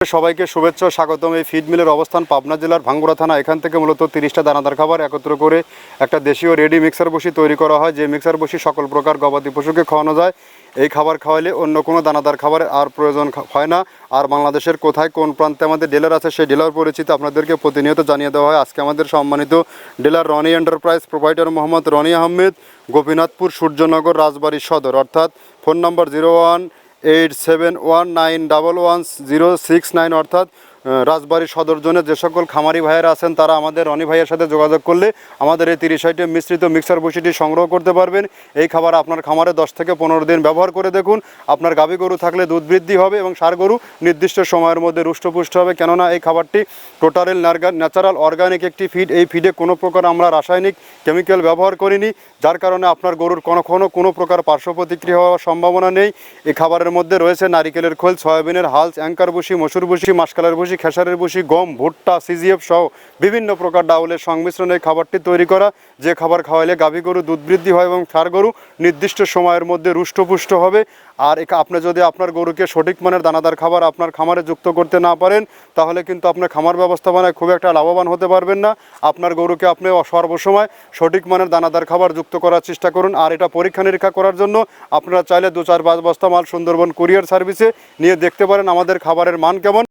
সবাইকে শুভেচ্ছা ও স্বাগতম। এই ফিড মিলের অবস্থান পাবনা জেলার ভাঙ্গুড়া থানা। এখান থেকে মূলত 30টা দানাদার খাবার একত্র করে একটা দেশীয় রেডি মিক্সার বসি তৈরি করা হয়, যে মিক্সার বসি সকল প্রকার গবাদি পশুকে খাওয়ানো যায়। এই খাবার খাওয়ালে অন্য কোনো দানাদার খাবারের আর প্রয়োজন হয় না। আর বাংলাদেশের কোথায় কোন প্রান্তে আমাদের ডিলার আছে সেই ডিলার পরিচিতি আপনাদেরকে প্রতিনিয়ত জানিয়ে দেওয়া হয়। আজকে আমাদের সম্মানিত dealer Roni Enterprise, proprietor Mohammad Roni Ahmed, Gopinathpur, Suryanagar, Rajbari Sadar. অর্থাৎ ফোন নম্বর 018719111069, অর্থাৎ রাজবাড়ী সদর জোনে যে সকল খামারি ভাইয়েরা আছেন তারা আমাদের রনি ভাইয়ের সাথে যোগাযোগ করলে আমাদের এই 30 আইটেম মিশ্রিত মিক্সার বসিটি সংগ্রহ করতে পারবেন। এই খাবার আপনার খামারে 10 থেকে 15 দিন ব্যবহার করে দেখুন। আপনার গাভী গরু থাকলে দুধ বৃদ্ধি হবে এবং ষাঁড় গরু নির্দিষ্ট সময়ের মধ্যে রুষ্টপুষ্ট হবে। কেননা এই খাবারটি টোটাল ন্যাচারাল অর্গানিক একটি ফিড। এই ফিডে কোনো প্রকার আমরা রাসায়নিক কেমিক্যাল ব্যবহার করিনি, যার কারণে আপনার গরুর কোনো প্রকার পার্শ্ব প্রতিক্রিয়া হওয়ার সম্ভাবনা নেই। এই খাবারের মধ্যে রয়েছে নারিকেলের খোল, সয়াবিনের হালস, অ্যাঙ্কার বসি, মসুর বসি, মাসকালের বসি, খেসারের বসি, গম, ভুট্টা, সিজিএফ সহ বিভিন্ন প্রকার ডাউলের সংমিশ্রণে এই খাবারটি তৈরি করা। যে খাবার খাওয়াইলে গাভী গরু দুধ বৃদ্ধি হয় এবং ষাঁড় গরু নির্দিষ্ট সময়ের মধ্যে রুষ্টপুষ্ট হবে। আর আপনি যদি আপনার গরুকে সঠিক মানের দানাদার খাবার আপনার খামারে যুক্ত করতে না পারেন, তাহলে কিন্তু আপনার খামার ব্যবস্থাপনায় খুব একটা লাভবান হতে পারবেন না। আপনার গরুকে আপনি সর্বসময় সঠিক মানের দানাদার খাবার যুক্ত করার চেষ্টা করুন। আর এটা পরীক্ষা নিরীক্ষা করার জন্য আপনারা চাইলে 2-4-5 বস্তা মাল সুন্দরবন কুরিয়ার সার্ভিসে নিয়ে দেখতে পারেন আমাদের খাবারের মান কেমন।